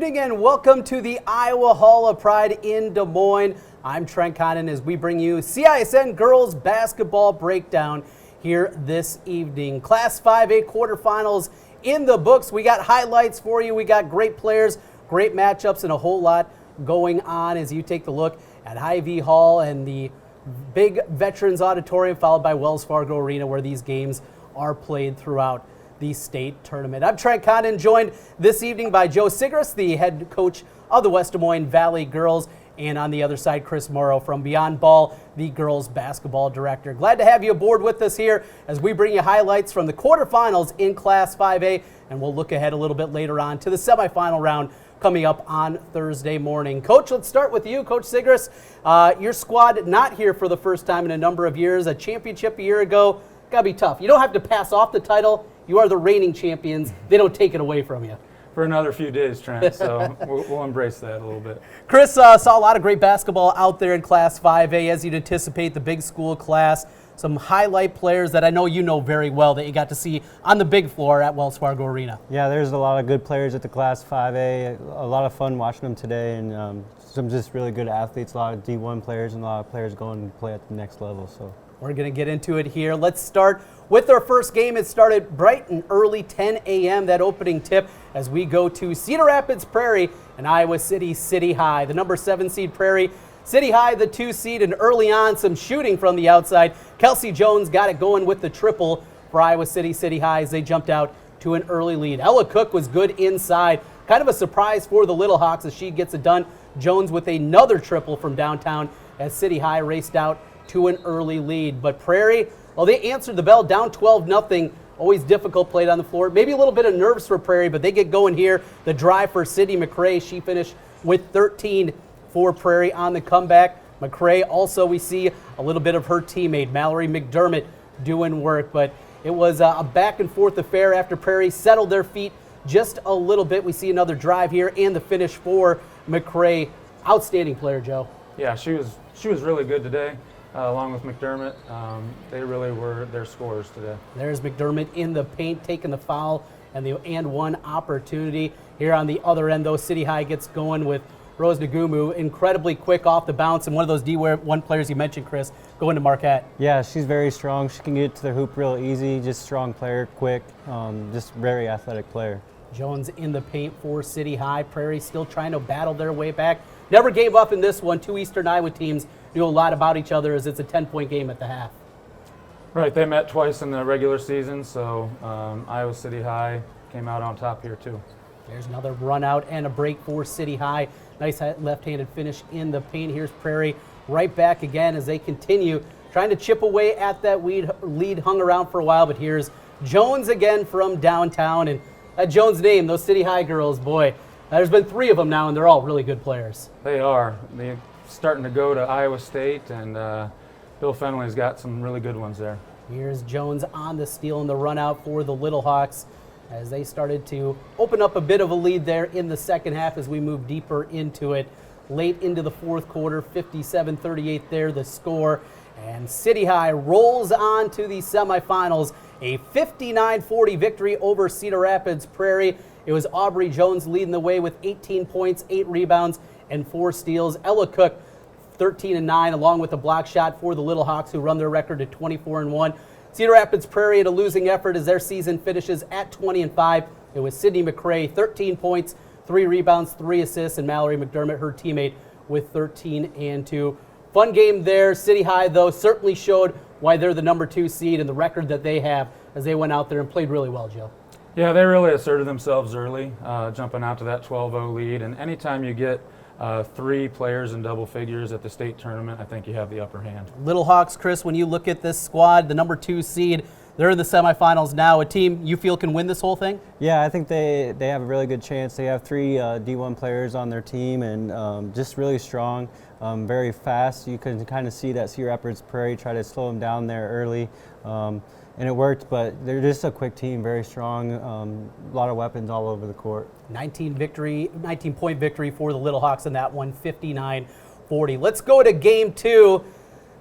evening and welcome to the Iowa Hall of Pride in Des Moines. I'm Tent Condon as we bring you CISN Girls Basketball Breakdown here this evening. Class 5A quarterfinals in the books. We got highlights for you. We got great players, great matchups, and a whole lot going on as you take the look at Hy-Vee Hall and the big Veterans Auditorium, followed by Wells Fargo Arena, where these games are played throughout the state tournament. I'm Tent Condon, joined this evening by Joe Sigrist, the head coach of the West Des Moines Valley Girls, and on the other side, Chris Morrow from Beyond Ball, the girls basketball director. Glad to have you aboard with us here as we bring you highlights from the quarterfinals in Class 5A, and we'll look ahead a little bit later on to the semifinal round coming up on Thursday morning. Coach, let's start with you, Coach Sigrist. Your squad not here for the first time in a number of years. A championship a year ago, gotta be tough. You don't have to pass off the title. You are the reigning champions. They don't take it away from you. For another few days, Trent, so we'll embrace that a little bit. Chris, saw a lot of great basketball out there in Class 5A, as you'd anticipate, the big school class. Some highlight players that I know you know very well that you got to see on the big floor at Wells Fargo Arena. Yeah, there's a lot of good players at the Class 5A. A lot of fun watching them today, and some just really good athletes, a lot of D1 players, and a lot of players going to play at the next level. So we're going to get into it here. Let's start with our first game. It started bright and early, 10 a.m., that opening tip, as we go to Cedar Rapids Prairie and Iowa City City High. The number 7 seed Prairie, City High the 2 seed, and early on some shooting from the outside. Kelsey Jones got it going with the triple for Iowa City City High as they jumped out to an early lead. Ella Cook was good inside. Kind of a surprise for the Little Hawks as she gets it done. Jones with another triple from downtown as City High raced out to an early lead. But Prairie, well, they answered the bell, down 12-0. Always difficult played on the floor. Maybe a little bit of nerves for Prairie, but they get going here. The drive for Sydney McRae. She finished with 13 for Prairie on the comeback. McRae also, we see a little bit of her teammate, Mallory McDermott, doing work. But it was a back-and-forth affair after Prairie settled their feet just a little bit. We see another drive here and the finish for McRae. Outstanding player, Joe. Yeah, she was really good today. Along with McDermott, they really were their scorers today. There's McDermott in the paint, taking the foul and the one opportunity. Here on the other end, though, City High gets going with Rose Nagumu, incredibly quick off the bounce, and one of those D1 players you mentioned, Chris, going to Marquette. Yeah, she's very strong. She can get to the hoop real easy, just strong player, quick, just very athletic player. Jones in the paint for City High. Prairie still trying to battle their way back. Never gave up in this one. Two Eastern Iowa teams knew a lot about each other as it's a 10-point game at the half. Right, they met twice in the regular season, so Iowa City High came out on top here too. There's another run out and a break for City High. Nice left-handed finish in the paint. Here's Prairie right back again as they continue trying to chip away at that lead. Hung around for a while, but here's Jones again from downtown. And that Jones name, those City High girls, boy, there's been 3 of them now, and they're all really good players. They are. They're starting to go to Iowa State, and Bill Fenley's got some really good ones there. Here's Jones on the steal and the run out for the Little Hawks as they started to open up a bit of a lead there in the second half as we move deeper into it. Late into the fourth quarter, 57-38 there, the score. And City High rolls on to the semifinals, a 59-40 victory over Cedar Rapids Prairie. It was Aubrey Jones leading the way with 18 points, 8 rebounds, and 4 steals. Ella Cook, 13-9, along with a block shot for the Little Hawks, who run their record to 24-1. Cedar Rapids Prairie at a losing effort as their season finishes at 20-5. It was Sydney McRae, 13 points, 3 rebounds, 3 assists, and Mallory McDermott, her teammate, with 13-2. Fun game there. City High, though, certainly showed why they're the number 2 seed and the record that they have as they went out there and played really well, Joe. Yeah, they really asserted themselves early, jumping out to that 12-0 lead. And anytime you get 3 players in double figures at the state tournament, I think you have the upper hand. Little Hawks, Chris, when you look at this squad, the number 2 seed, they're in the semifinals now. A team you feel can win this whole thing? Yeah, I think they have a really good chance. They have 3 D1 players on their team, and just really strong, very fast. You can kind of see that Cedar Rapids Prairie try to slow them down there early. And it worked, but they're just a quick team, very strong, a lot of weapons all over the court. 19-point victory for the Little Hawks in that one, 59-40. Let's go to game 2,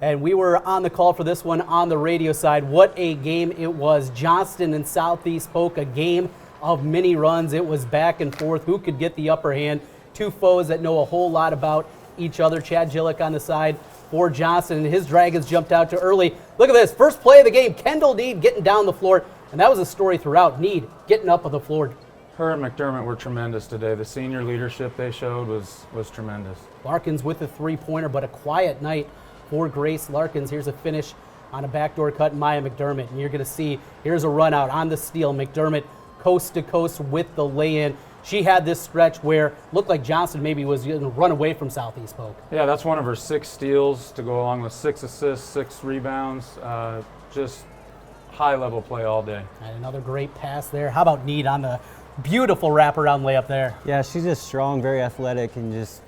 and we were on the call for this one on the radio side. What a game it was. Johnston and Southeast Polk, a game of mini runs. It was back and forth. Who could get the upper hand? Two foes that know a whole lot about each other. Chad Gillick on the side for Johnson, and his Dragons jumped out too early. Look at this. First play of the game, Kendall Need getting down the floor, and that was a story throughout. Need getting up on the floor. Her and McDermott were tremendous today. The senior leadership they showed was tremendous. Larkins with a three-pointer, but a quiet night for Grace Larkins. Here's a finish on a backdoor cut, Maya McDermott. And you're going to see, here's a run out on the steal. McDermott coast to coast with the lay-in. She had this stretch where looked like Johnson maybe was going to run away from Southeast Polk. Yeah, that's one of her 6 steals to go along with 6 assists, 6 rebounds. Just high-level play all day. And another great pass there. How about Need on the beautiful wraparound layup there? Yeah, she's just strong, very athletic, and just,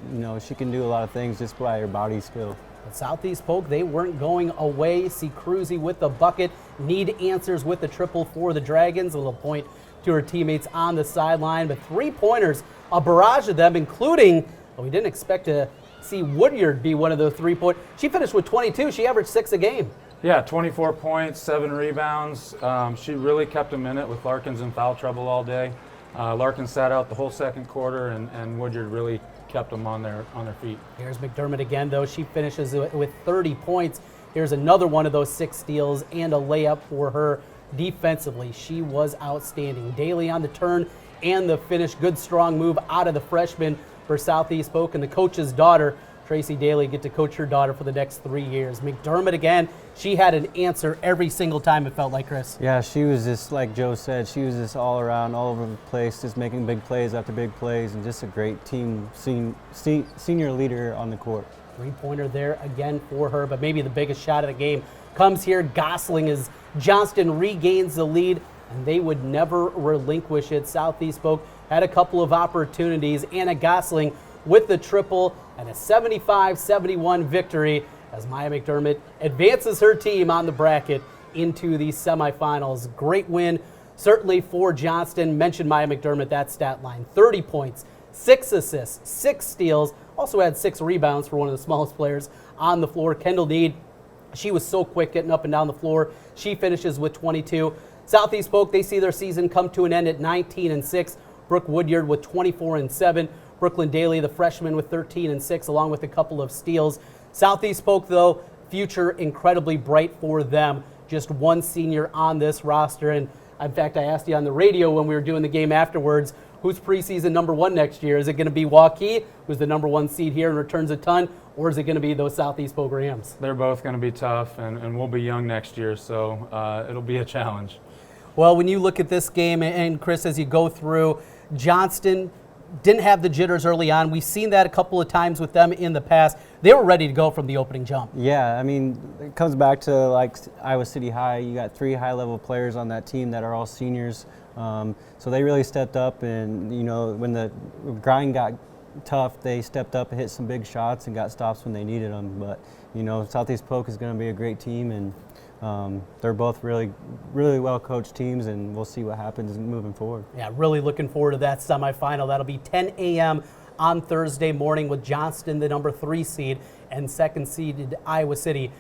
she can do a lot of things just by her body skill. But Southeast Polk, they weren't going away. See Cruzy with the bucket. Need answers with the triple for the Dragons. A little point to her teammates on the sideline. But three-pointers, a barrage of them, including, we didn't expect to see Woodyard be one of those three-point. She finished with 22. She averaged 6 a game. Yeah, 24 points, 7 rebounds. She really kept them in it with Larkins in foul trouble all day. Larkins sat out the whole second quarter, and Woodyard really kept them on their feet. Here's McDermott again, though. She finishes with 30 points. Here's another one of those 6 steals and a layup for her defensively. She was outstanding. Daly on the turn and the finish. Good, strong move out of the freshman for Southeast Polk, and the coach's daughter, Tracy Daly, get to coach her daughter for the next 3 years. McDermott again, she had an answer every single time, it felt like, Chris. Yeah, she was just, like Joe said, she was just all around, all over the place, just making big plays after big plays, and just a great team senior leader on the court. Three-pointer there again for her, but maybe the biggest shot of the game comes here. Gosling as Johnston regains the lead, and they would never relinquish it. Southeast Polk had a couple of opportunities. Anna Gosling with the triple and a 75-71 victory as Maya McDermott advances her team on the bracket into the semifinals. Great win, certainly for Johnston. Mentioned Maya McDermott, that stat line. 30 points, 6 assists, 6 steals. Also had 6 rebounds for one of the smallest players on the floor. Kendall Need, she was so quick getting up and down the floor. She finishes with 22. Southeast Polk, they see their season come to an end at 19-6. Brooke Woodyard with 24-7. Brooklyn Daly, the freshman, with 13-6, along with a couple of steals. Southeast Polk, though, future incredibly bright for them. Just one senior on this roster. And in fact, I asked you on the radio when we were doing the game afterwards, who's preseason number 1 next year? Is it going to be Waukee, who's the number 1 seed here and returns a ton, or is it going to be those Southeast Polk Rams? They're both going to be tough, and we'll be young next year, so it'll be a challenge. Well, when you look at this game, and Chris, as you go through, Johnston didn't have the jitters early on. We've seen that a couple of times with them in the past. They were ready to go from the opening jump. Yeah, I mean, it comes back to like Iowa City High. You got 3 high-level players on that team that are all seniors. So they really stepped up, and when the grind got tough, they stepped up and hit some big shots and got stops when they needed them. But Southeast Polk is going to be a great team, and they're both really, really well-coached teams, and we'll see what happens moving forward. Yeah, really looking forward to that semifinal. That'll be 10 a.m. on Thursday morning with Johnston, the number 3 seed, and 2nd seeded Iowa City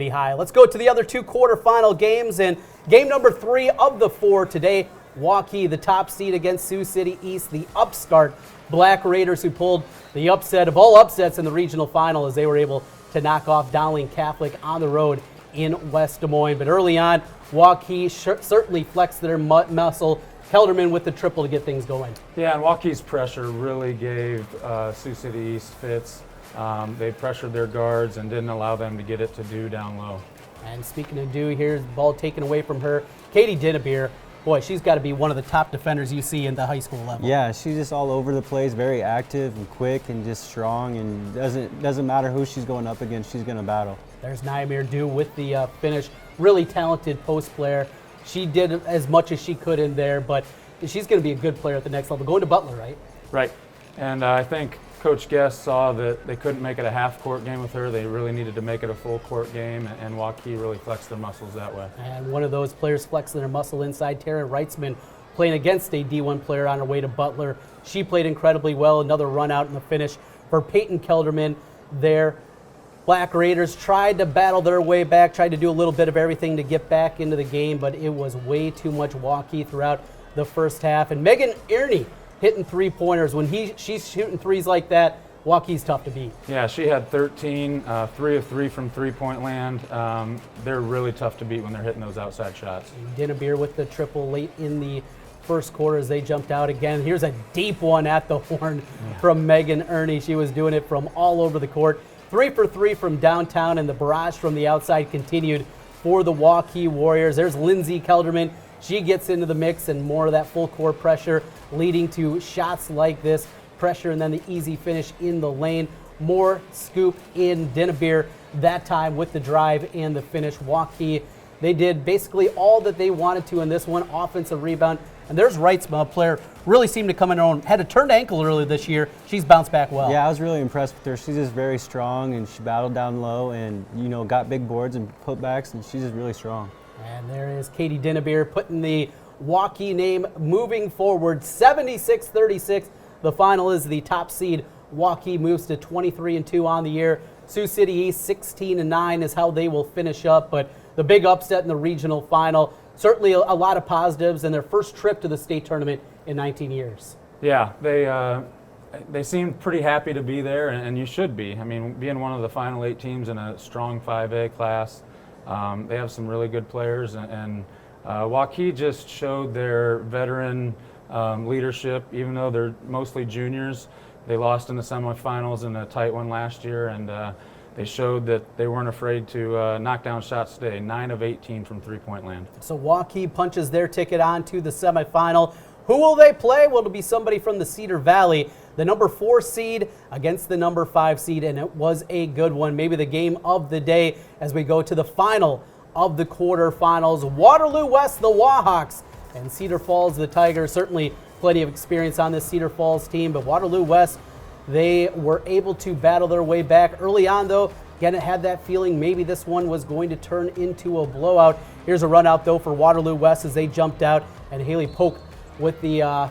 High. Let's go to the other 2 quarterfinal games, and game number 3 of the 4 today. Waukee, the top seed against Sioux City East, the upstart Black Raiders, who pulled the upset of all upsets in the regional final as they were able to knock off Dowling Catholic on the road in West Des Moines. But early on, Waukee certainly flexed their muscle. Kelderman with the triple to get things going. Yeah, and Waukee's pressure really gave Sioux City East fits. They pressured their guards and didn't allow them to get it to Dew down low. And speaking of Dew, here's the ball taken away from her. Katie Dinnebeer, boy, she's got to be one of the top defenders you see in the high school level. Yeah, she's just all over the place, very active and quick and just strong, and doesn't matter who she's going up against, she's going to battle. There's Naimir Dew with the finish. Really talented post player. She did as much as she could in there, but she's going to be a good player at the next level. Going to Butler, right? Right. And I think Coach Guest saw that they couldn't make it a half-court game with her. They really needed to make it a full-court game, and Waukee really flexed their muscles that way. And one of those players flexing their muscle inside, Tara Reitzman, playing against a D1 player on her way to Butler. She played incredibly well. Another run out in the finish for Peyton Kelderman there. Black Raiders tried to battle their way back, tried to do a little bit of everything to get back into the game, but it was way too much Waukee throughout. the first half. And Megan Earney hitting three-pointers. When she's shooting threes like that, Waukee's tough to beat. Yeah, she had 13, 3 of 3 from three-point land. They're really tough to beat when they're hitting those outside shots. Dinnebeer with the triple late in the first quarter as they jumped out again. Here's a deep one at the horn from Megan Earney. She was doing it from all over the court. 3 for 3 from downtown, and the barrage from the outside continued for the Waukee Warriors. There's Lindsay Kelderman. She gets into the mix, and more of that full court pressure leading to shots like this. Pressure and then the easy finish in the lane. More scoop in Dinnebeer that time with the drive and the finish. Waukee, they did basically all that they wanted to in this one. Offensive rebound. And there's LightSmith, a player really seemed to come in her own. Had a turned ankle earlier this year. She's bounced back well. Yeah, I was really impressed with her. She's just very strong, and she battled down low and, got big boards and putbacks, and she's just really strong. And there is Katie Dinnebeer putting the Waukee name moving forward. 76-36. The final is the top seed. Waukee moves to 23-2 on the year. Sioux City East 16-9 is how they will finish up. But the big upset in the regional final, certainly a lot of positives in their first trip to the state tournament in 19 years. Yeah, they seemed pretty happy to be there, and you should be. I mean, being one of the final 8 teams in a strong 5A class, they have some really good players, and Waukee just showed their veteran leadership. Even though they're mostly juniors, they lost in the semifinals in a tight one last year, and they showed that they weren't afraid to knock down shots today. 9 of 18 from three-point land. So Waukee punches their ticket on to the semifinal. Who will they play? Well, it'll be somebody from the Cedar Valley, the number 4 seed against the number 5 seed, and it was a good one. Maybe the game of the day as we go to the final of the quarterfinals. Waterloo West, the Wahawks, and Cedar Falls, the Tigers. Certainly plenty of experience on this Cedar Falls team, but Waterloo West, they were able to battle their way back. Early on, though, again, it had that feeling maybe this one was going to turn into a blowout. Here's a run out, though, for Waterloo West as they jumped out, and Haley Polk with the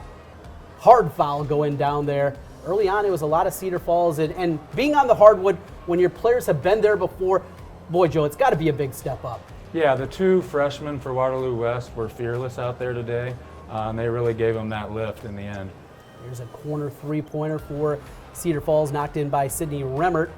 hard foul going down there. Early on, it was a lot of Cedar Falls, and being on the hardwood when your players have been there before, boy, Joe, it's got to be a big step up. Yeah, the 2 freshmen for Waterloo West were fearless out there today, and they really gave them that lift in the end. Here's a corner three-pointer for Cedar Falls, knocked in by Sydney Remmert.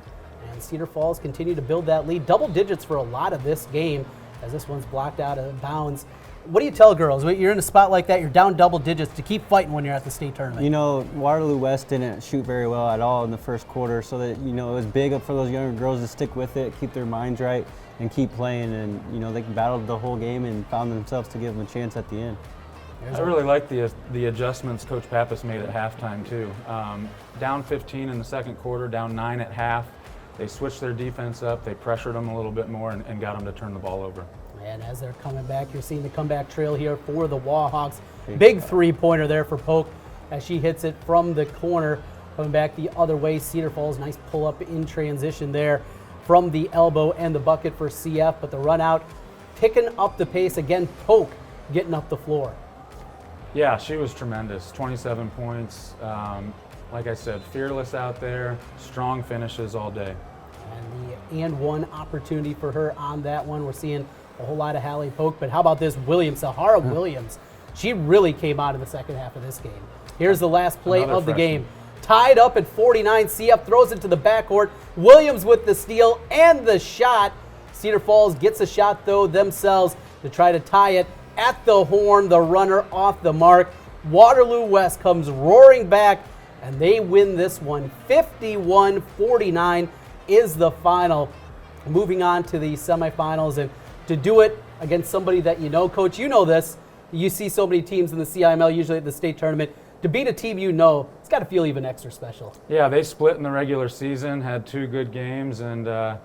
And Cedar Falls continue to build that lead. Double digits for a lot of this game as this one's blocked out of bounds. What do you tell girls? When you're in a spot like that, you're down double digits, to keep fighting when you're at the state tournament. Waterloo West didn't shoot very well at all in the first quarter, so that, it was big up for those younger girls to stick with it, keep their minds right, and keep playing. And, they battled the whole game and found themselves to give them a chance at the end. I really like the adjustments Coach Pappas made at halftime, too. Down 15 in the second quarter, down 9 at half. They switched their defense up, they pressured them a little bit more, and got them to turn the ball over. And as they're coming back, you're seeing the comeback trail here for the Wahawks. Big three-pointer there for Polk as she hits it from the corner. Coming back the other way, Cedar Falls, nice pull-up in transition there from the elbow and the bucket for CF. But the run out, picking up the pace. Again, Polk getting up the floor. Yeah, she was tremendous. 27 points. Like I said, fearless out there, strong finishes all day. And one opportunity for her on that one. We're seeing a whole lot of Hallie Polk, but how about this Williams, Sahara Williams? She really came out in the second half of this game. Here's the last play of the game. Tied up at 49, CF throws it to the backcourt. Williams with the steal and the shot. Cedar Falls gets a shot, though, themselves to try to tie it at the horn. The runner off the mark. Waterloo West comes roaring back, and they win this one. 51-49 is the final. Moving on to the semifinals, and to do it against somebody that Coach, you know this. You see so many teams in the CIML, usually at the state tournament. To beat a team it's got to feel even extra special. Yeah, they split in the regular season, had 2 good games, and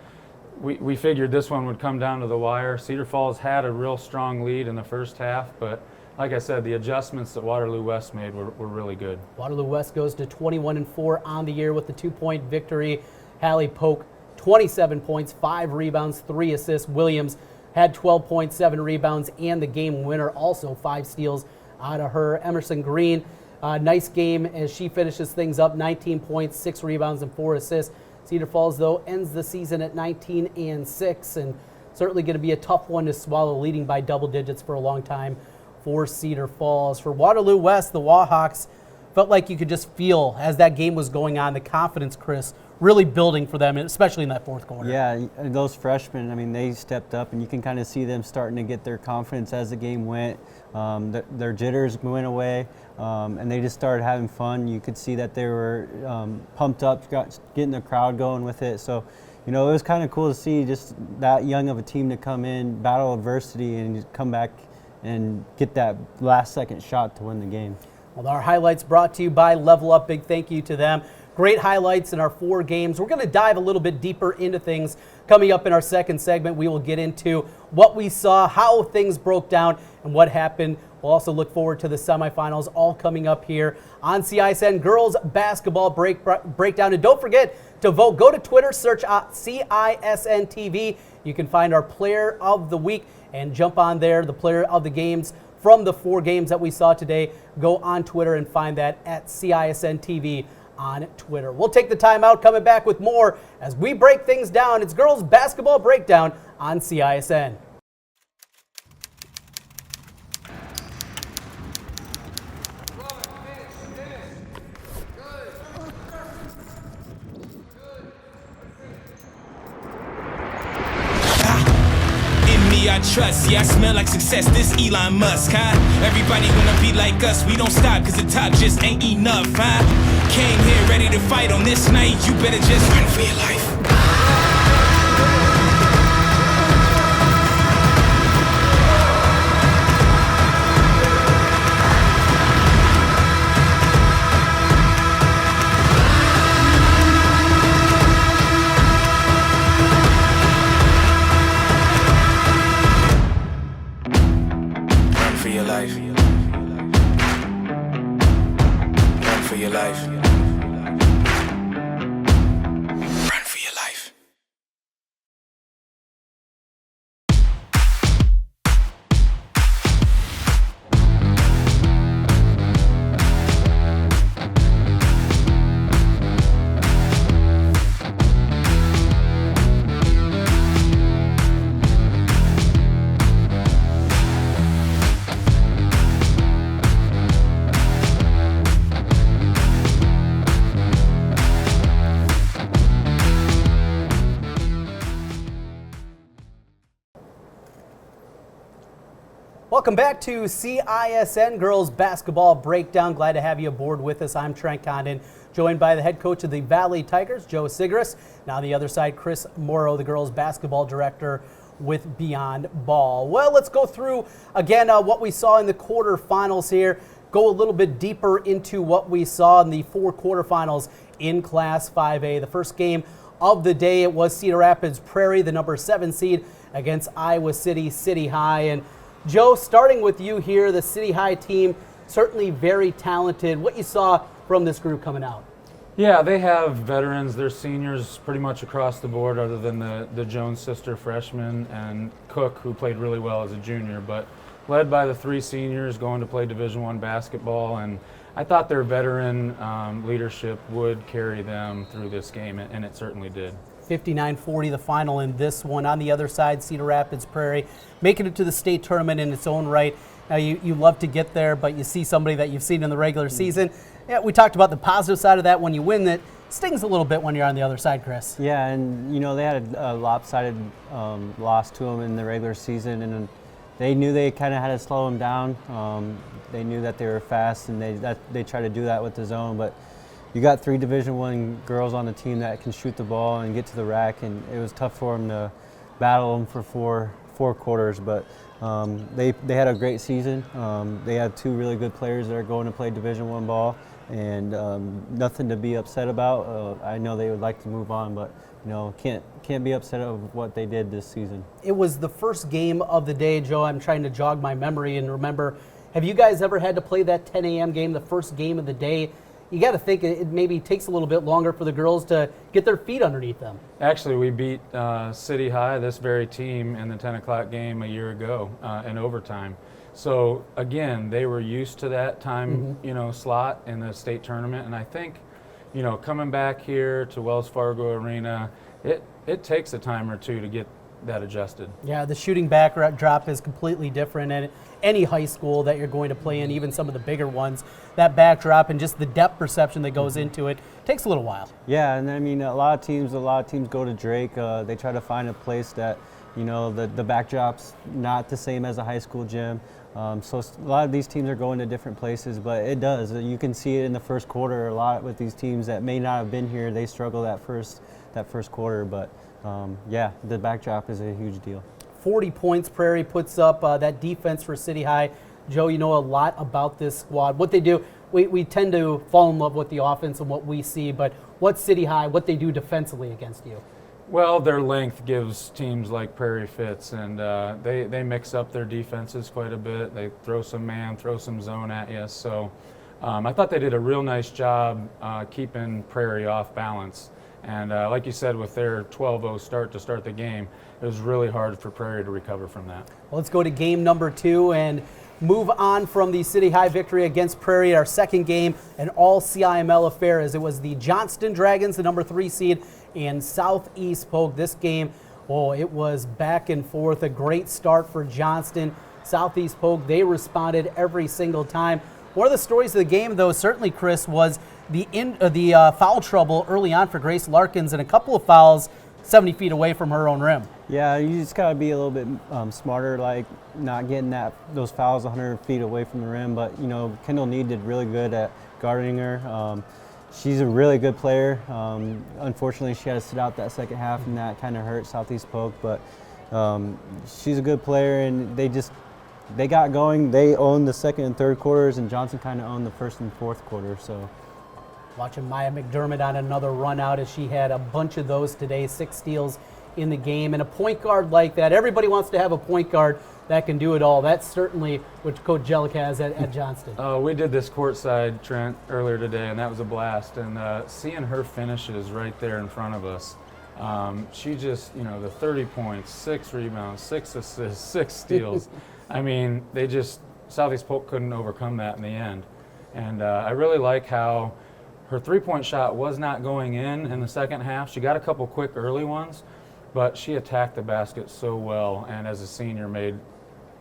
we figured this one would come down to the wire. Cedar Falls had a real strong lead in the first half, but like I said, the adjustments that Waterloo West made were really good. Waterloo West goes to 21-4 on the year with the 2-point victory. Hallie Polk, 27 points, 5 rebounds, 3 assists. Williams had 12.7 rebounds and the game winner, also 5 steals out of her. Emerson Green, nice game as she finishes things up, 19 points, 6 rebounds, and 4 assists. Cedar Falls, though, ends the season at 19-6, and certainly going to be a tough one to swallow, leading by double digits for a long time for Cedar Falls. For Waterloo West, the Wahawks felt like you could just feel as that game was going on, the confidence, Chris, really building for them, especially in that fourth quarter. Yeah, those freshmen, I mean, they stepped up, and you can kind of see them starting to get their confidence as the game went. Their jitters went away, and they just started having fun. You could see that they were pumped up, getting the crowd going with it. So, it was kind of cool to see just that young of a team to come in, battle adversity, and come back and get that last-second shot to win the game. Well, our highlights brought to you by Level Up. Big thank you to them. Great highlights in our 4 games. We're going to dive a little bit deeper into things. Coming up in our second segment, we will get into what we saw, how things broke down, and what happened. We'll also look forward to the semifinals, all coming up here on CISN Girls Basketball Breakdown. And don't forget to vote. Go to Twitter, search CISN TV. You can find our Player of the Week and jump on there, the Player of the Games from the 4 games that we saw today. Go on Twitter and find that at CISN TV on Twitter. We'll take the time out, coming back with more as we break things down. It's Girls Basketball Breakdown on CISN. I trust, yeah, I smell like success, this Elon Musk, huh? Everybody wanna be like us, we don't stop, cause the top just ain't enough, huh? Came here ready to fight on this night, you better just run for your life. Welcome back to CISN Girls Basketball Breakdown. Glad to have you aboard with us. I'm Tent Condon, joined by the head coach of the Valley Tigers, Joe Sigrist. Now on the other side, Chris Morrow, the girls basketball director with Beyond Ball. Well, let's go through again what we saw in the quarterfinals here. Go a little bit deeper into what we saw in the 4 quarterfinals in Class 5A. The first game of the day, it was Cedar Rapids Prairie, the number 7 seed, against Iowa City High. And Joe, starting with you here, the City High team, certainly very talented. What you saw from this group coming out? Yeah, they have veterans. They're seniors pretty much across the board, other than the Jones sister freshman and Cook, who played really well as a junior, but led by the 3 seniors going to play Division I basketball. And I thought their veteran leadership would carry them through this game, and it certainly did. 59-40 the final in this one. On the other side, Cedar Rapids Prairie making it to the state tournament in its own right. Now, you love to get there, but you see somebody that you've seen in the regular season. Yeah, we talked about the positive side of that. When you win, that stings a little bit when you're on the other side, Chris. Yeah, and they had a lopsided loss to them in the regular season, and they knew they kind of had to slow them down. They knew that they were fast, and they tried to do that with the zone, but you got 3 Division I girls on the team that can shoot the ball and get to the rack, and it was tough for them to battle them for four quarters. But they had a great season. They have 2 really good players that are going to play Division I ball, and nothing to be upset about. I know they would like to move on, but can't be upset of what they did this season. It was the first game of the day, Joe. I'm trying to jog my memory and remember. Have you guys ever had to play that 10 a.m. game, the first game of the day? You got to think it maybe takes a little bit longer for the girls to get their feet underneath them. Actually, we beat City High, this very team, in the 10 o'clock game a year ago in overtime. So again, they were used to that time, slot in the state tournament. And I think, coming back here to Wells Fargo Arena, it takes a time or two to that adjusted. Yeah, the shooting backdrop is completely different, and any high school that you're going to play in, even some of the bigger ones, that backdrop and just the depth perception that goes into it takes a little while. Yeah, and I mean, a lot of teams go to Drake. They try to find a place that, you know, the backdrop's not the same as a high school gym. So a lot of these teams are going to different places, but it does. You can see it in the first quarter a lot with these teams that may not have been here. They struggle that first quarter, but yeah, the backdrop is a huge deal. 40 points Prairie puts up. That defense for City High. Joe, you know a lot about this squad. What they do, we tend to fall in love with the offense and what we see, but what City High, what they do defensively against you? Well, their length gives teams like Prairie fits, and they mix up their defenses quite a bit. They throw some man, throw some zone at you. So I thought they did a real nice job keeping Prairie off balance. And like you said, with their 12-0 start to start the game, it was really hard for Prairie to recover from that. Well, let's go to game number 2 and move on from the City High victory against Prairie. Our second game, an all-CIML affair, as it was the Johnston Dragons, the number 3 seed, and Southeast Polk. This game, it was back and forth. A great start for Johnston. Southeast Polk, they responded every single time. One of the stories of the game, though, certainly, Chris, was the foul trouble early on for Grace Larkins, and a couple of fouls 70 feet away from her own rim. Yeah, you just got to be a little bit smarter, like not getting those fouls 100 feet away from the rim. But, you know, Kendall Need did really good at guarding her. She's a really good player. Unfortunately, she had to sit out that second half, and that kind of hurt Southeast Polk. But she's a good player, and they got going. They owned the second and third quarters, and Johnson kind of owned the first and fourth quarter. So, watching Maya McDermott on another run out, as she had a bunch of those today, 6 steals in the game. And a point guard like that, everybody wants to have a point guard that can do it all. That's certainly what Coach Jellick has at Johnston. We did this courtside, Trent, earlier today, and that was a blast. And seeing her finishes right there in front of us, she just, you know, the 30 points, 6 rebounds, 6 assists, 6 steals. I mean, Southeast Polk couldn't overcome that in the end. And I really like how her three-point shot was not going in the second half. She got a couple quick early ones, but she attacked the basket so well, and as a senior made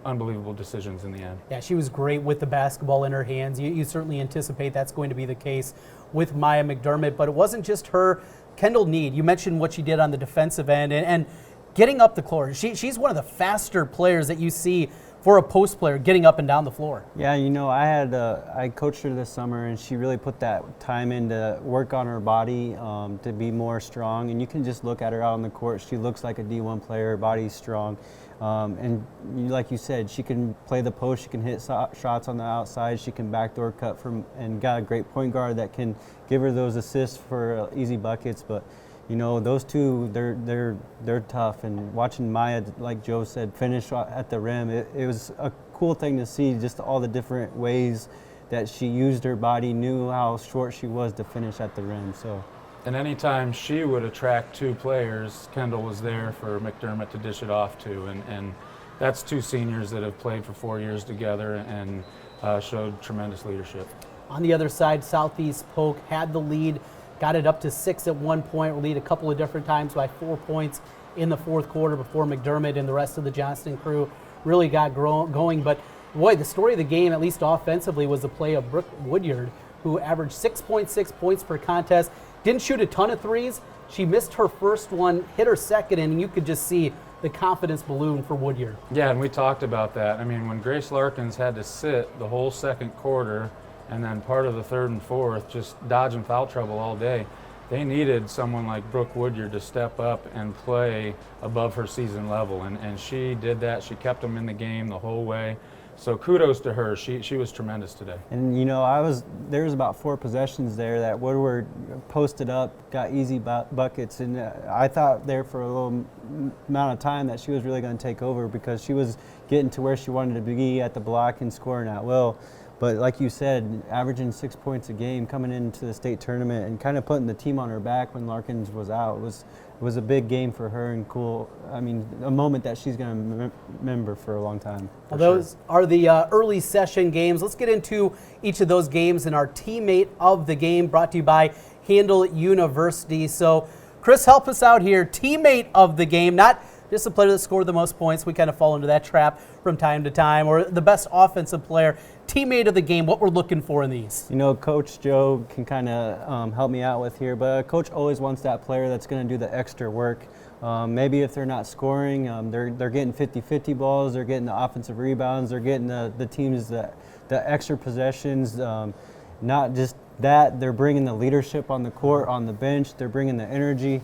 unbelievable decisions in the end. Yeah, she was great with the basketball in her hands. You certainly anticipate that's going to be the case with Maya McDermott, but it wasn't just her. Kendall Need, you mentioned what she did on the defensive end and getting up the floor. She's one of the faster players that you see for a post player getting up and down the floor. yeah, you know, I coached her this summer, and she really put that time in to work on her body to be more strong. And you can just look at her out on the court. She looks like a D1 player. Her body's strong. And like you said, she can play the post. She can hit shots on the outside. She can backdoor cut and got a great point guard that can give her those assists for easy buckets. But you know, those two, they're tough. And watching Maya, like Joe said, finish at the rim, it was a cool thing to see, just all the different ways that she used her body, knew how short she was to finish at the rim. So. And anytime she would attract 2 players, Kendall was there for McDermott to dish it off to. And that's 2 seniors that have played for 4 years together and showed tremendous leadership. On the other side, Southeast Polk had the lead, got it up to 6 at one point, lead a couple of different times by 4 points in the fourth quarter before McDermott and the rest of the Johnston crew really got going. But boy, the story of the game, at least offensively, was the play of Brooke Woodyard, who averaged 6.6 points per contest. Didn't shoot a ton of threes. She missed her first one, hit her second, and you could just see the confidence balloon for Woodyard. Yeah, and we talked about that. I mean, when Grace Larkins had to sit the whole second quarter and then part of the third and fourth, just dodging foul trouble all day, they needed someone like Brooke Woodyard to step up and play above her season level. And she did that. She kept them in the game the whole way. So kudos to her. She was tremendous today. And you know, there was about 4 possessions there that Woodward posted up, got easy buckets, and I thought there for a little amount of time that she was really going to take over because she was getting to where she wanted to be at the block and scoring at will. But like you said, averaging 6 points a game coming into the state tournament and kind of putting the team on her back when Larkins was out was a big game for her and cool. I mean, a moment that she's going to remember for a long time. Well, those are the early session games. Let's get into each of those games and our teammate of the game, brought to you by Handle University. So, Chris, help us out here. Teammate of the game, not just the player that scored the most points. We kind of fall into that trap from time to time. Or the best offensive player, teammate of the game, what we're looking for in these. You know, Coach Joe can kind of help me out with here, but Coach always wants that player that's going to do the extra work. Maybe if they're not scoring, they're getting 50-50 balls, they're getting the offensive rebounds, they're getting the teams the extra possessions. Not just that, they're bringing the leadership on the court, on the bench, they're bringing the energy.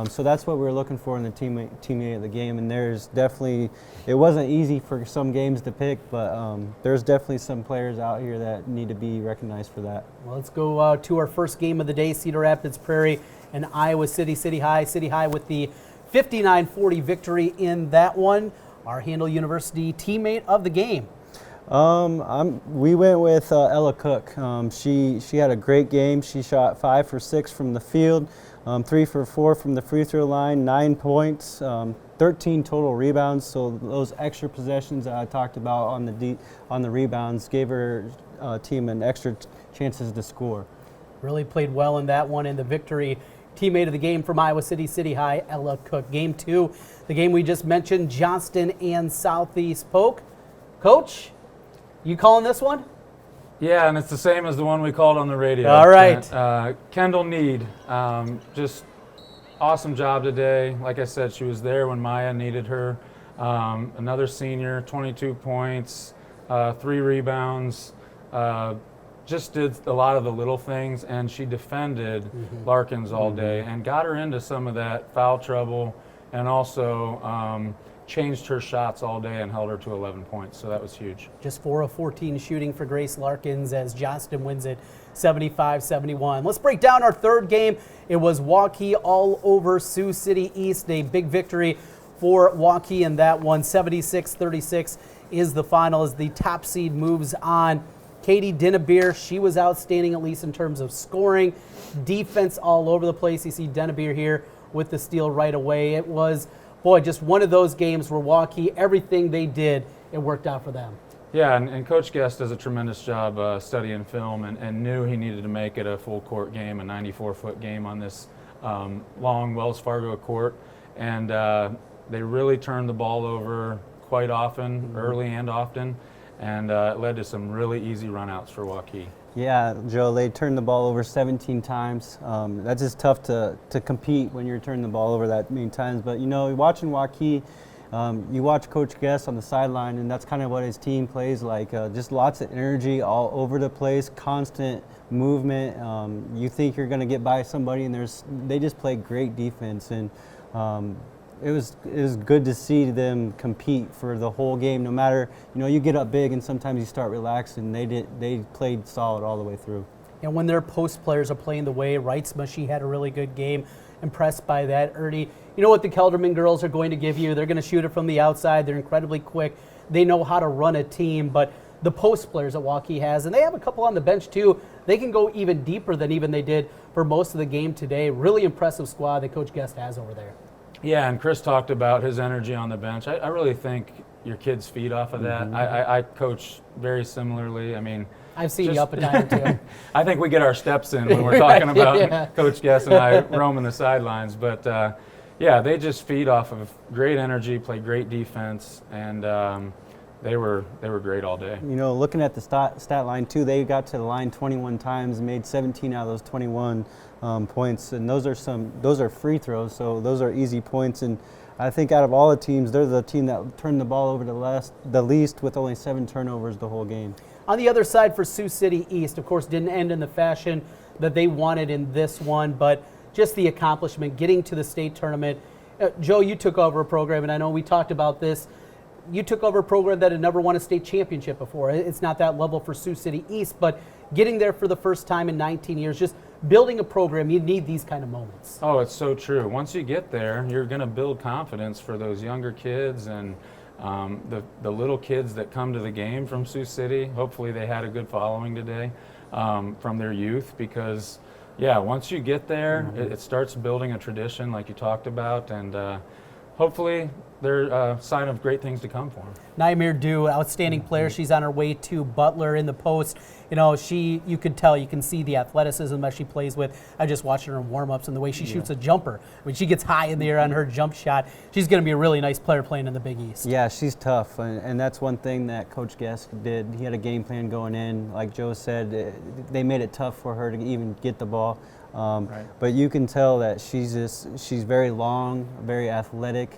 So that's what we're looking for in the teammate of the game. And there's definitely, it wasn't easy for some games to pick, but there's definitely some players out here that need to be recognized for that. Well, let's go to our first game of the day, Cedar Rapids Prairie and Iowa City. City High with the 59-40 victory in that one. Our Handle University teammate of the game. We went with Ella Cook. She had a great game. She shot 5 for 6 from the field, 3 for 4 from the free throw line, 9 points, 13 total rebounds. So those extra possessions that I talked about on the rebounds gave her team an extra chances to score. Really played well in that one, and the victory. Teammate of the game from Iowa City High, Ella Cook. Game 2, the game we just mentioned, Johnston and Southeast Polk. Coach, you calling this one? Yeah, and it's the same as the one we called on the radio. All right. Kendall Need, just awesome job today. Like I said, she was there when Maya needed her. Another senior, 22 points, 3 rebounds. Just did a lot of the little things, and she defended Larkins all day and got her into some of that foul trouble, and also changed her shots all day and held her to 11 points, so that was huge. Just 4 of 14 shooting for Grace Larkins as Johnston wins it 75-71. Let's break down our third game. It was Waukee all over Sioux City East, a big victory for Waukee in that one. 76-36 is the final as the top seed moves on. Katie Dinnebeer, she was outstanding, at least in terms of scoring. Defense all over the place. You see Dinnebeer here with the steal right away. It was, boy, just one of those games where Waukee, everything they did, it worked out for them. Yeah, and Coach Guest does a tremendous job studying film and knew he needed to make it a full court game, a 94-foot game on this long Wells Fargo court. And they really turned the ball over quite often, early and often. And it led to some really easy runouts for Waukee. Yeah, Joe, they turned the ball over 17 times. That's just tough to compete when you're turning the ball over that many times. But, you know, watching Waukee, you watch Coach Guest on the sideline, and that's kind of what his team plays like. Just lots of energy all over the place, constant movement. You think you're going to get by somebody, and they just play great defense. And it was good to see them compete for the whole game. No matter, you know, you get up big and sometimes you start relaxing. They played solid all the way through. And when their post players are playing the way, LightSmith, she had a really good game. Impressed by that, Ernie. You know what the Kelderman girls are going to give you? They're going to shoot it from the outside. They're incredibly quick. They know how to run a team, but the post players that Waukee has, and they have a couple on the bench too, they can go even deeper than even they did for most of the game today. Really impressive squad that Coach Guest has over there. Yeah, and Chris talked about his energy on the bench. I really think your kids feed off of that. I coach very similarly. I mean, I've seen you up a time or two. I think we get our steps in when we're talking about Coach Guest and I roaming the sidelines. But yeah, they just feed off of great energy, play great defense, and they were great all day. You know, looking at the stat line too, they got to the line 21 times and made 17 out of those 21 points, and those are free throws, so those are easy points. And I think out of all the teams, they're the team that turned the ball over the least, with only 7 turnovers the whole game. On the other side for Sioux City East, of course, didn't end in the fashion that they wanted in this one, but just the accomplishment, getting to the state tournament. Joe, you took over a program, and I know we talked about this. You took over a program that had never won a state championship before. It's not that level for Sioux City East, but getting there for the first time in 19 years, just building a program, you need these kind of moments. Oh, it's so true. Once you get there, you're going to build confidence for those younger kids and the little kids that come to the game from Sioux City. Hopefully they had a good following today from their youth, because, yeah, once you get there, it starts building a tradition like you talked about, and hopefully they're a sign of great things to come for them. Nightmare Dew, outstanding player. She's on her way to Butler in the post. You know, you could tell, you can see the athleticism that she plays with. I just watched her in warm-ups and the way she shoots a jumper. I mean, she gets high in the air on her jump shot. She's going to be a really nice player playing in the Big East. Yeah, she's tough, and that's one thing that Coach Guest did. He had a game plan going in. Like Joe said, they made it tough for her to even get the ball. Right. But you can tell that she's very long, very athletic.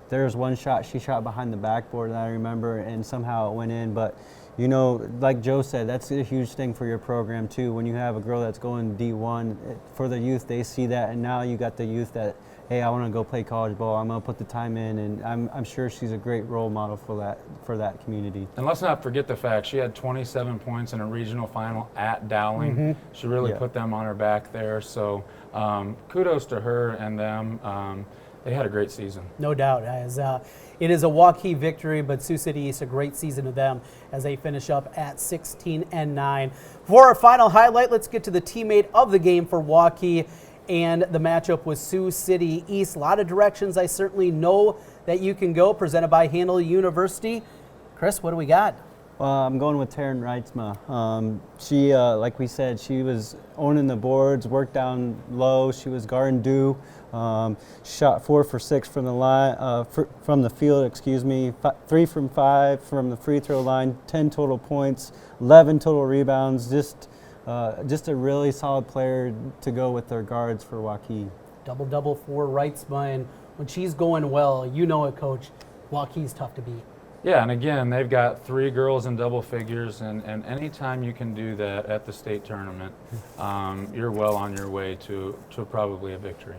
There was one shot she shot behind the backboard that I remember, and somehow it went in. But you know, like Joe said, that's a huge thing for your program too. When you have a girl that's going D1, for the youth, they see that, and now you got the youth that, hey, I want to go play college ball. I'm going to put the time in, and I'm sure she's a great role model for that community. And let's not forget the fact she had 27 points in a regional final at Dowling. She really put them on her back there. So kudos to her and them. They had a great season. No doubt. It is a Waukee victory, but Sioux City East, a great season of them as they finish up at 16-9. For our final highlight, let's get to the teammate of the game for Waukee and the matchup with Sioux City East. A lot of directions I certainly know that you can go, presented by Handle University. Chris, what do we got? I'm going with Taryn Reitzma. She, like we said, she was owning the boards, worked down low. She was guarding Dew. Shot 4 for 6 from the line, from the field. 3 from 5 from the free throw line. 10 total points, 11 total rebounds. Just a really solid player to go with their guards for Waukee. Double-double for Reitzma, and when she's going well, you know it, Coach. Waukee's tough to beat. Yeah, and again, they've got 3 girls in double figures, and anytime you can do that at the state tournament, you're well on your way to probably a victory.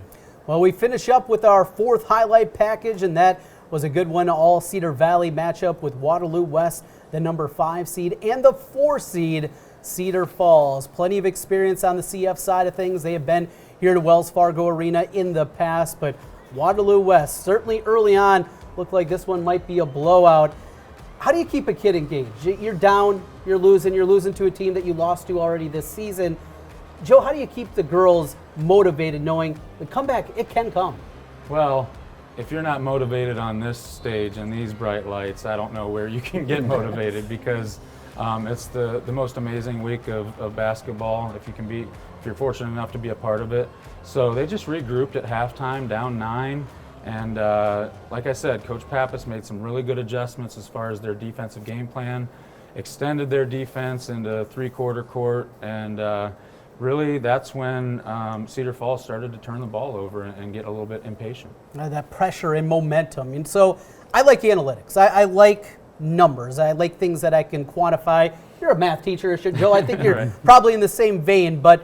Well, we finish up with our 4th highlight package, and that was a good one, all Cedar Valley matchup with Waterloo West, the number 5 seed, and the 4 seed, Cedar Falls. Plenty of experience on the CF side of things. They have been here to Wells Fargo Arena in the past, but Waterloo West, certainly early on, looked like this one might be a blowout. How do you keep a kid engaged? You're down, you're losing to a team that you lost to already this season. Joe, how do you keep the girls motivated knowing the comeback, it can come? Well, if you're not motivated on this stage and these bright lights, I don't know where you can get motivated because it's the most amazing week of basketball if you're fortunate enough to be a part of it. So they just regrouped at halftime, down 9. And like I said, Coach Pappas made some really good adjustments as far as their defensive game plan, extended their defense into 3-quarter court, and really that's when Cedar Falls started to turn the ball over and get a little bit impatient. That pressure and momentum. And so I like analytics. I like numbers. I like things that I can quantify. You're a math teacher, Joe. I think you're Right. probably in the same vein, but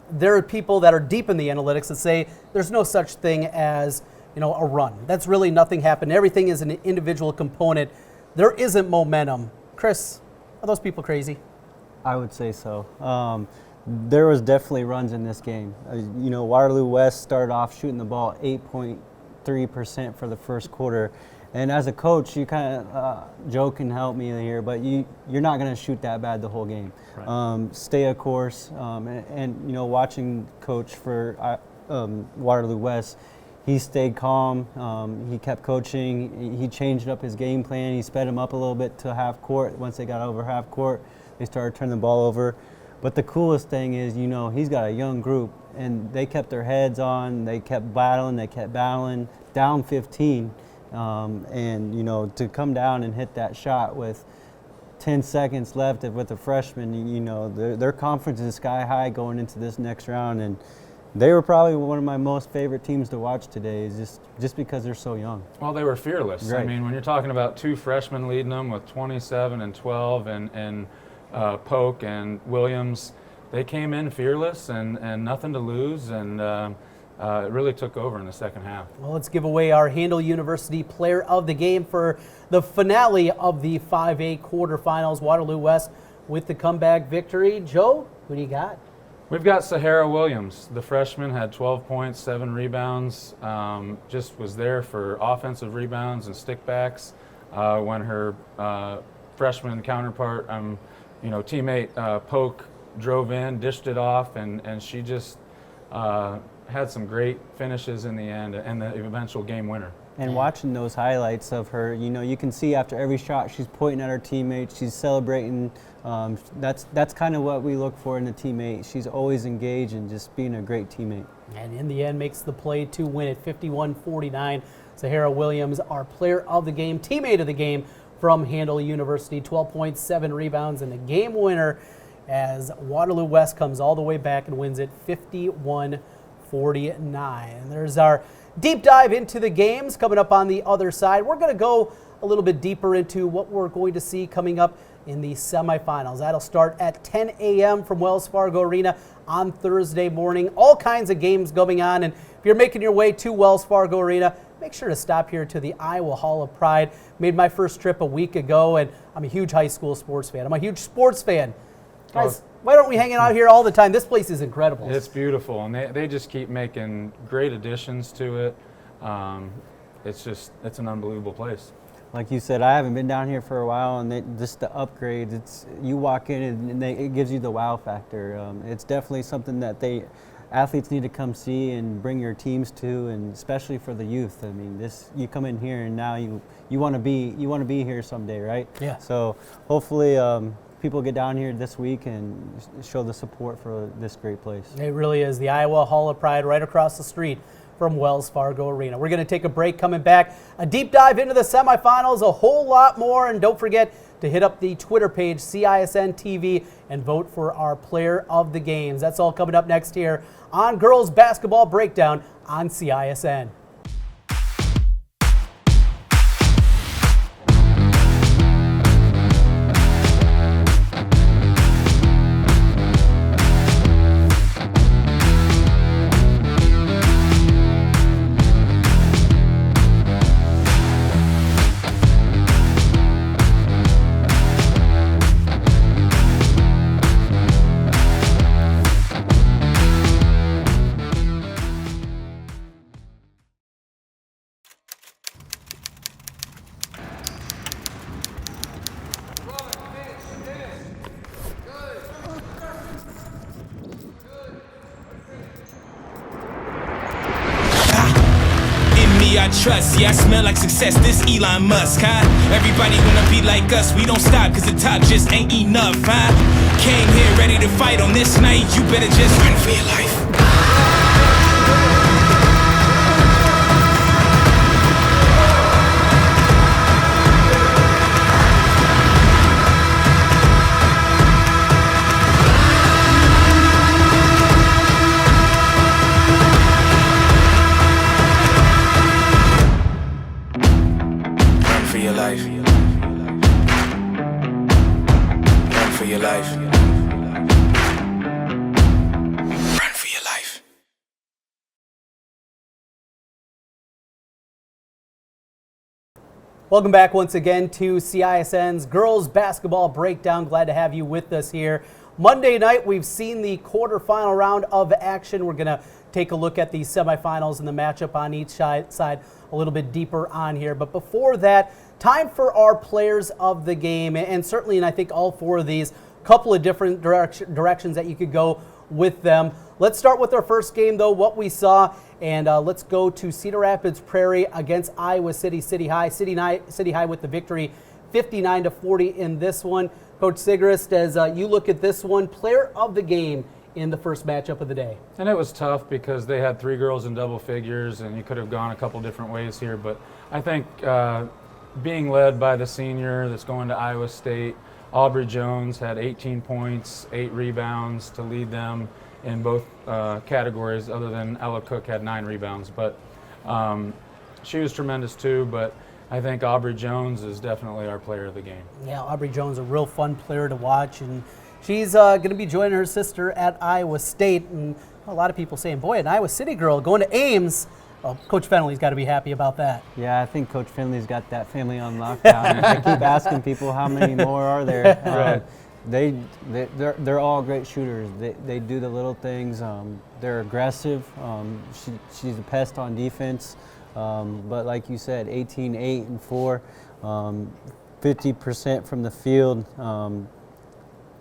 there are people that are deep in the analytics that say there's no such thing as a run. That's really nothing happened. Everything is an individual component. There isn't momentum. Chris, are those people crazy? I would say so. There was definitely runs in this game. Waterloo West started off shooting the ball 8.3% for the first quarter. And as a coach, you kind of, Joe can help me here, but you're not going to shoot that bad the whole game. Right. Stay a course. And watching coach for Waterloo West, he stayed calm. He kept coaching. He changed up his game plan. He sped him up a little bit to half court. Once they got over half court, they started turning the ball over. But the coolest thing is, he's got a young group, and they kept their heads on. They kept battling, down 15. And, to come down and hit that shot with 10 seconds left with a freshman, their confidence is sky high going into this next round. And they were probably one of my most favorite teams to watch today, is just because they're so young. Well, they were fearless. Right. I mean, when you're talking about 2 freshmen leading them with 27 and 12 and Polk and Williams, they came in fearless and nothing to lose, and it really took over in the second half. Well, let's give away our Handle University Player of the Game for the finale of the 5A quarterfinals. Waterloo West with the comeback victory. Joe, who do you got? We've got Sahara Williams. The freshman had 12 points, 7 rebounds, just was there for offensive rebounds and stickbacks when her freshman counterpart, teammate Polk drove in, dished it off, and she just had some great finishes in the end and the eventual game winner. And watching those highlights of her, you can see after every shot she's pointing at her teammates, she's celebrating. That's kind of what we look for in a teammate. She's always engaged and just being a great teammate. And in the end, makes the play to win it 51-49. Sahara Williams, our player of the game, teammate of the game from Handle University, 12 points, 7 rebounds, and the game winner as Waterloo West comes all the way back and wins it 51-49. And there's our deep dive into the games coming up on the other side. We're going to go a little bit deeper into what we're going to see coming up in the semifinals. That'll start at 10 a.m. from Wells Fargo Arena on Thursday morning. All kinds of games going on, and if you're making your way to Wells Fargo Arena, make sure to stop here to the Iowa Hall of Pride. Made my first trip a week ago, and I'm a huge high school sports fan. I'm a huge sports fan. Guys, why aren't we hanging out here all the time? This place is incredible. It's beautiful, and they just keep making great additions to it. It's an unbelievable place. Like you said, I haven't been down here for a while, and just the upgrades. You walk in and it gives you the wow factor. It's definitely something that athletes need to come see and bring your teams to, and especially for the youth. I mean, you come in here and now you want to be here someday, right? Yeah. So hopefully people get down here this week and show the support for this great place. It really is the Iowa Hall of Pride right across the street from Wells Fargo Arena. We're going to take a break. Coming back, a deep dive into the semifinals, a whole lot more, and don't forget to hit up the Twitter page, CISN TV, and vote for our player of the games. That's all coming up next here on Girls Basketball Breakdown on CISN. I trust, yeah, I smell like success, this Elon Musk, huh? Everybody wanna be like us, we don't stop, cause the top just ain't enough, huh? Came here ready to fight on this night, you better just run for your life. Welcome back once again to CISN's Girls Basketball Breakdown. Glad to have you with us here. Monday night, we've seen the quarterfinal round of action. We're going to take a look at the semifinals and the matchup on each side a little bit deeper on here. But before that, time for our players of the game. And certainly, and I think all four of these, couple of different directions that you could go with them. Let's start with our first game, though, what we saw. And let's go to Cedar Rapids Prairie against Iowa City High. City High with the victory, 59-40 in this one. Coach Sigrist, as you look at this one, player of the game in the first matchup of the day. And it was tough because they had 3 girls in double figures, and you could have gone a couple different ways here. But I think being led by the senior that's going to Iowa State, Aubrey Jones had 18 points, 8 rebounds to lead them in both categories, other than Ella Cook had 9 rebounds. But she was tremendous too, but I think Aubrey Jones is definitely our player of the game. Yeah, Aubrey Jones, a real fun player to watch, and she's going to be joining her sister at Iowa State. And a lot of people saying, boy, an Iowa City girl going to Ames. Well, Coach Fenley's got to be happy about that. Yeah, I think Coach Finley's got that family on lockdown. I keep asking people how many more are there. Right. They're all great shooters. They do the little things. They're aggressive. She's a pest on defense. But like you said, 18, 8, and 4, 50% from the field.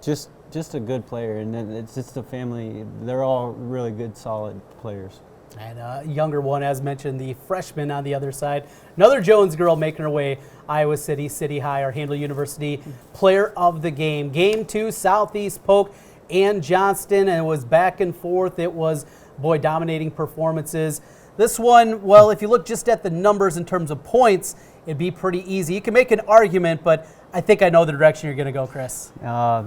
Just a good player, and it's just a family. They're all really good, solid players. And a younger one, as mentioned, the freshman on the other side. Another Jones girl making her way, Iowa City, City High, our Handle University player of the game. Game 2, Southeast Polk and Johnston, and it was back and forth. It was, boy, dominating performances. This one, well, if you look just at the numbers in terms of points, it'd be pretty easy. You can make an argument, but I think I know the direction you're going to go, Chris.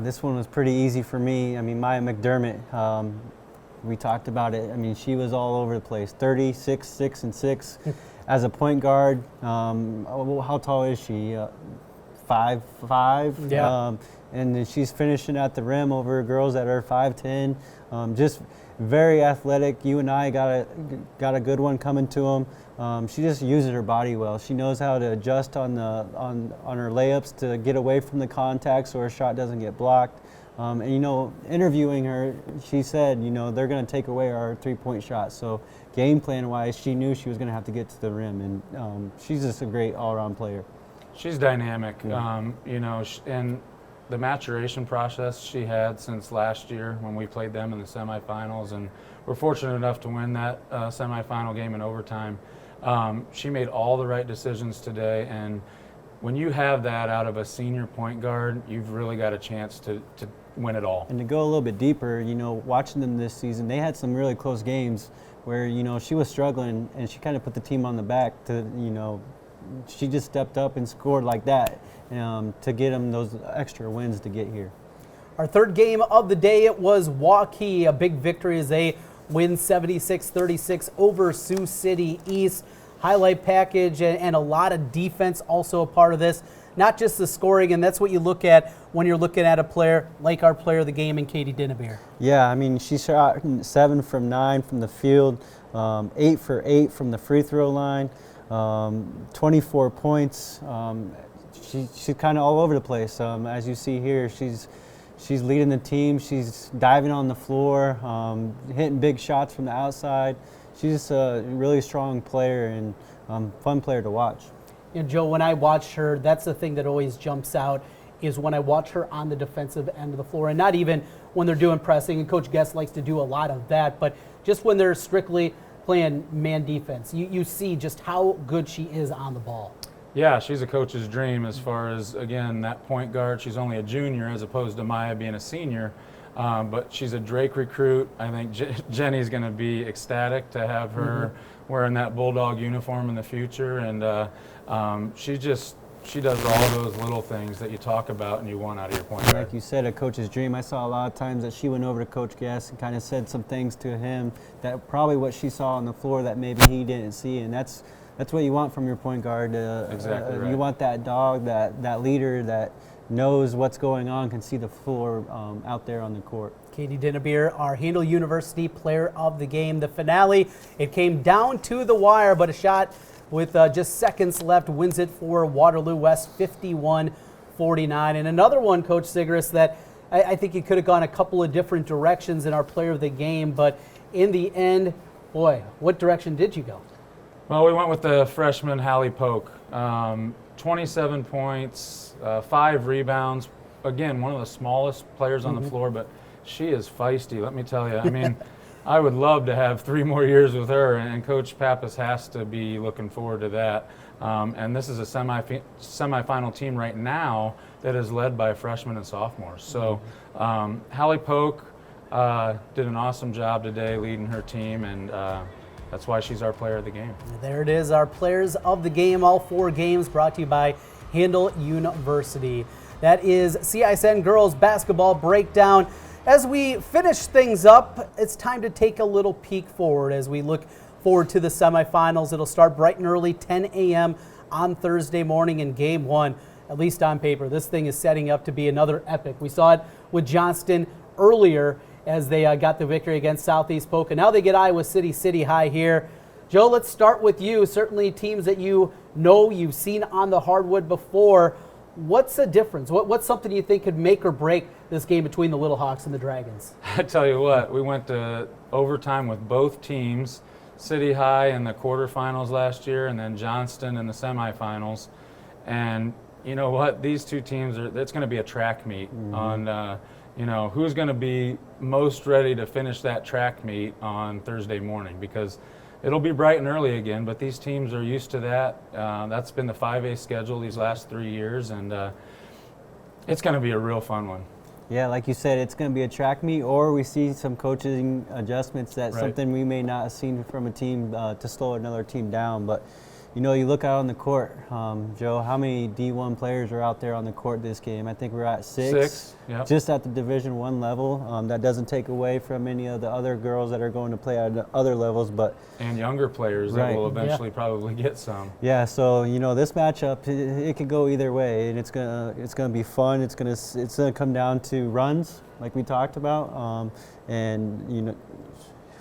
This one was pretty easy for me. I mean, Maya McDermott, we talked about it. I mean, she was all over the place. 36, 6, and 6 as a point guard. How tall is she? 5'5". Yeah. And then she's finishing at the rim over girls that are 5'10". Just very athletic. You and I got a good one coming to them. She just uses her body well. She knows how to adjust on her layups to get away from the contact so her shot doesn't get blocked. And you know, interviewing her, she said, you know, they're going to take away our three-point shot. So game plan-wise, she knew she was going to have to get to the rim, and she's just a great all-around player. She's dynamic, Yeah. you know, and the maturation process she had since last year when we played them in the semifinals, and we're fortunate enough to win that semifinal game in overtime. She made all the right decisions today, and when you have that out of a senior point guard, you've really got a chance to win it all. And to go a little bit deeper, you know, watching them this season, they had some really close games where, you know, she was struggling and she kind of put the team on the back to, you know, she just stepped up and scored like that to get them those extra wins to get here. Our third game of the day, it was Waukee, a big victory as they win 76-36 over Sioux City East. Highlight package and a lot of defense also a part of this. Not just the scoring, and that's what you look at when you're looking at a player like our player of the game in Katie Dinnebeer. Yeah, I mean, she shot 7 from 9 from the field, 8 for 8 from the free throw line, 24 points. She's kind of all over the place. As you see here, she's leading the team. She's diving on the floor, hitting big shots from the outside. She's just a really strong player and fun player to watch. You know, Joe, when I watch her, that's the thing that always jumps out is when I watch her on the defensive end of the floor, and not even when they're doing pressing, and Coach Guest likes to do a lot of that, but just when they're strictly playing man defense, you see just how good she is on the ball. Yeah, she's a coach's dream as far as, again, that point guard. She's only a junior as opposed to Maya being a senior, but she's a Drake recruit. I think Jenny's going to be ecstatic to have her wearing that Bulldog uniform in the future, and she does all those little things that you talk about and you want out of your point guard. Like you said, a coach's dream. I saw a lot of times that she went over to Coach Guest and kind of said some things to him that probably what she saw on the floor that maybe he didn't see, and that's what you want from your point guard. Exactly right. You want that dog, that leader that knows what's going on, can see the floor out there on the court. Katie Dinnebeer, our Handle University player of the game. The finale, it came down to the wire, but a shot with just seconds left wins it for Waterloo West 51-49. And another one, Coach Sigrist, that I think it could have gone a couple of different directions in our player of the game, but in the end, boy, what direction did you go? Well, we went with the freshman Hallie Polk. 27 points, 5 rebounds. Again, one of the smallest players on the floor, but she is feisty, let me tell you. I mean, I would love to have 3 more years with her, and Coach Pappas has to be looking forward to that. And this is a semifinal team right now that is led by freshmen and sophomores. So Hallie Polk did an awesome job today leading her team, and that's why she's our player of the game. There it is, our players of the game, all 4 games brought to you by Handle University. That is CISN Girls Basketball Breakdown. As we finish things up, it's time to take a little peek forward as we look forward to the semifinals. It'll start bright and early, 10 a.m. on Thursday morning in Game 1. At least on paper, this thing is setting up to be another epic. We saw it with Johnston earlier as they got the victory against Southeast Polk, and now they get Iowa City, City High here. Joe, let's start with you. Certainly teams that you know you've seen on the hardwood before. What's the difference? What's something you think could make or break this game between the Little Hawks and the Dragons? I tell you what, we went to overtime with both teams, City High in the quarterfinals last year and then Johnston in the semifinals. And you know what? These two teams, it's going to be a track meet on who's going to be most ready to finish that track meet on Thursday morning, because it'll be bright and early again, but these teams are used to that. That's been the 5A schedule these last 3 years, and it's going to be a real fun one. Yeah, like you said, it's going to be a track meet, or we see some coaching adjustments that something we may not have seen from a team to slow another team down. But, you look out on the court, Joe, how many D1 players are out there on the court this game? I think we're at six. Yep. Just at the Division I level. That doesn't take away from any of the other girls that are going to play at other levels. And younger players that will eventually probably get some. Yeah, so this matchup, it could go either way, and it's gonna be fun. It's gonna come down to runs, like we talked about, and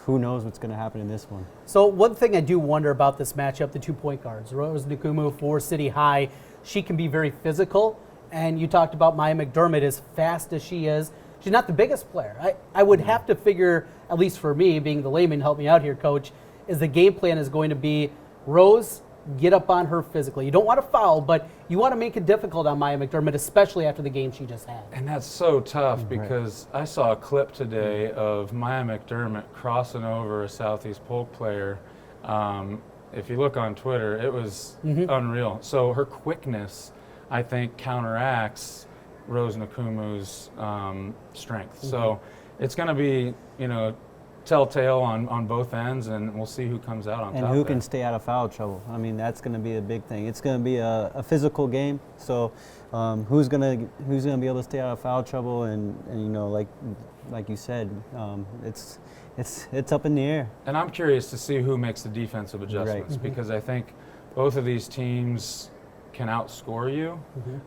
who knows what's going to happen in this one. So one thing I do wonder about this matchup, the 2 point guards, Rose Nkumu for City High, she can be very physical, and you talked about Maya McDermott, as fast as she is. She's not the biggest player. I would have to figure, at least for me, being the layman, help me out here, Coach, is the game plan is going to be Rose, get up on her physically. You don't want to foul, but you want to make it difficult on Maya McDermott, especially after the game she just had. And that's so tough because I saw a clip today of Maya McDermott crossing over a Southeast Polk player. If you look on Twitter, it was unreal. So her quickness, I think, counteracts Rose Nkumu's strength. So it's going to be, telltale on both ends, and we'll see who comes out on top. And who can stay out of foul trouble. I mean, that's going to be a big thing. It's going to be a physical game. So who's going to be able to stay out of foul trouble? And like you said, it's up in the air. And I'm curious to see who makes the defensive adjustments, because I think both of these teams can outscore you.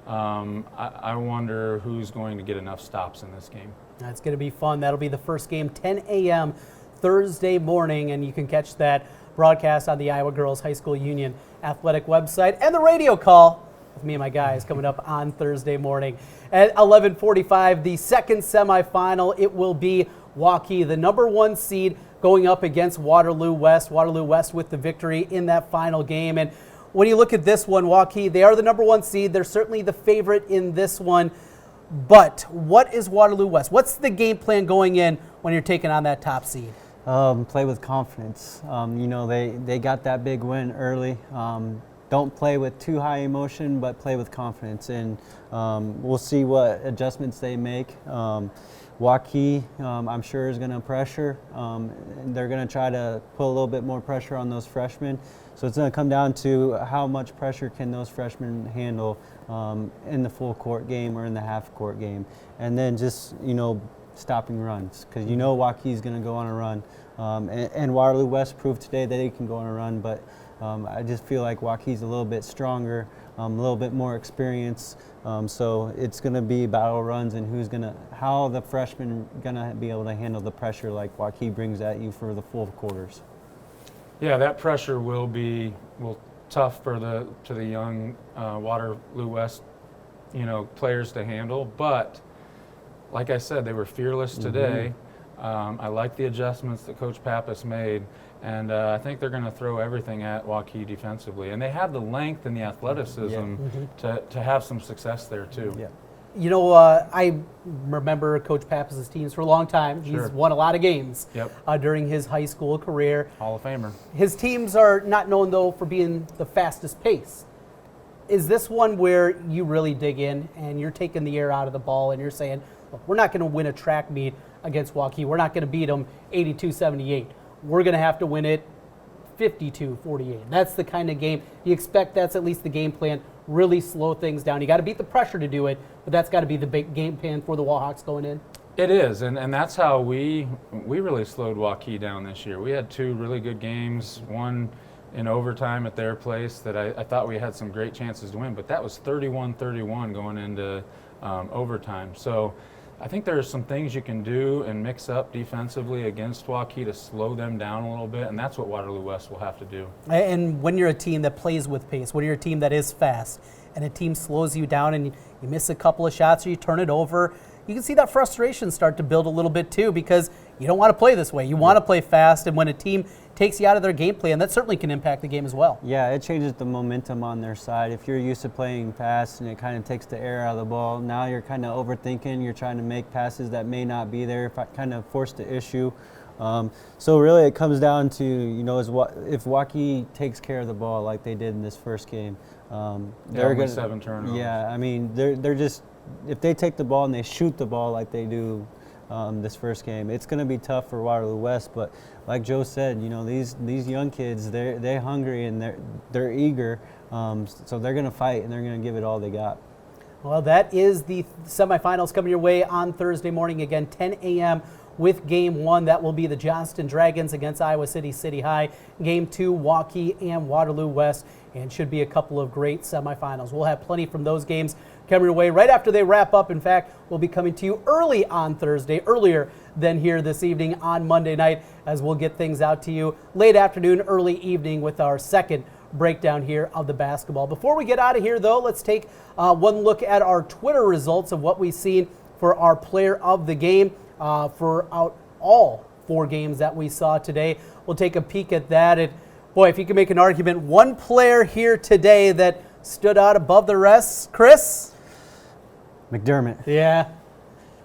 I wonder who's going to get enough stops in this game. That's going to be fun. That'll be the first game, 10 a.m. Thursday morning, and you can catch that broadcast on the Iowa Girls High School Union athletic website and the radio call with me and my guys coming up on Thursday morning. At 11:45, the second semifinal, it will be Waukee, the number 1 seed, going up against Waterloo West. Waterloo West with the victory in that final game. And when you look at this one, Waukee, they are the number 1 seed. They're certainly the favorite in this one. But what is Waterloo West? What's the game plan going in when you're taking on that top seed? Play with confidence. They got that big win early. Don't play with too high emotion, but play with confidence. And we'll see what adjustments they make. Waukee, I'm sure, is going to pressure. They're going to try to put a little bit more pressure on those freshmen. So it's going to come down to how much pressure can those freshmen handle in the full court game or in the half court game. And then just, stopping runs, because Waukee is going to go on a run. And Waterloo West proved today that they can go on a run, but I just feel like Waukee's a little bit stronger, a little bit more experience. So it's going to be battle runs and how the freshmen going to be able to handle the pressure like Waukee brings at you for the full quarters. Yeah, that pressure will be tough for the young Waterloo West, players to handle. But like I said, they were fearless today. I like the adjustments that Coach Pappas made, and I think they're going to throw everything at Waukee defensively. And they have the length and the athleticism to have some success there too. Yeah. I remember Coach Pappas' teams for a long time. He's won a lot of games during his high school career. Hall of Famer. His teams are not known, though, for being the fastest pace. Is this one where you really dig in and you're taking the air out of the ball and you're saying, look, we're not going to win a track meet against Waukee. We're not going to beat them 82-78. We're going to have to win it 52-48. That's the kind of game you expect. That's at least the game plan. Really slow things down. You got to beat the pressure to do it, but that's got to be the big game plan for the Wallhawks going in. It is, and that's how we really slowed Waukee down this year. We had 2 really good games, one in overtime at their place that I thought we had some great chances to win, but that was 31-31 going into overtime. So I think there are some things you can do and mix up defensively against Waukee to slow them down a little bit, and that's what Waterloo West will have to do. And when you're a team that plays with pace, when you're a team that is fast, and a team slows you down and you miss a couple of shots or you turn it over, you can see that frustration start to build a little bit too, because you don't want to play this way. You want to play fast, and when a team takes you out of their game plan. That certainly can impact the game as well. Yeah, it changes the momentum on their side. If you're used to playing fast and it kind of takes the air out of the ball, now you're kind of overthinking. You're trying to make passes that may not be there, kind of force the issue. So really it comes down to, if Waukee takes care of the ball like they did in this first game, they're going to 7 turnovers. Yeah, I mean, they're just, if they take the ball and they shoot the ball like they do this first game, it's going to be tough for Waterloo West. But like Joe said, these young kids, they're hungry and they're eager, so they're going to fight and they're going to give it all they got. Well, that is the semifinals coming your way on Thursday morning, again 10 a.m. with Game 1. That will be the Johnston Dragons against Iowa City City High. Game 2, Waukee and Waterloo West, and should be a couple of great semifinals. We'll have plenty from those games coming your way right after they wrap up. In fact, we'll be coming to you early on Thursday, earlier than here this evening on Monday night, as we'll get things out to you late afternoon, early evening with our second breakdown here of the basketball. Before we get out of here, though, let's take one look at our Twitter results of what we've seen for our player of the game for all 4 games that we saw today. We'll take a peek at that. And boy, if you can make an argument, one player here today that stood out above the rest, Chris? McDermott.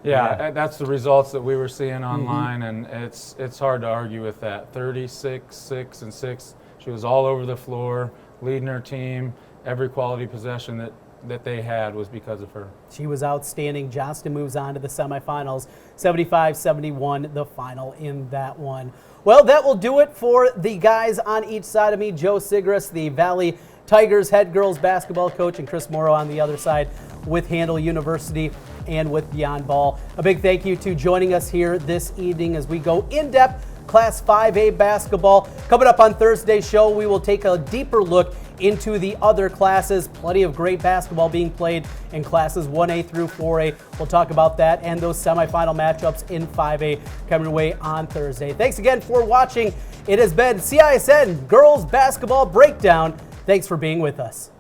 Yeah, that's the results that we were seeing online, and it's hard to argue with that. 36, 6, and 6. She was all over the floor, leading her team. Every quality possession that they had was because of her. She was outstanding. Johnston moves on to the semifinals, 75-71, the final in that one. Well, that will do it for the guys on each side of me. Joe Sigrist, the Valley Tigers head girls basketball coach, and Chris Morrow on the other side with Handle University and with Beyond Ball. A big thank you to joining us here this evening as we go in-depth Class 5A basketball. Coming up on Thursday's show, we will take a deeper look into the other classes. Plenty of great basketball being played in classes 1A through 4A. We'll talk about that and those semifinal matchups in 5A coming away on Thursday. Thanks again for watching. It has been CISN Girls Basketball Breakdown. Thanks for being with us.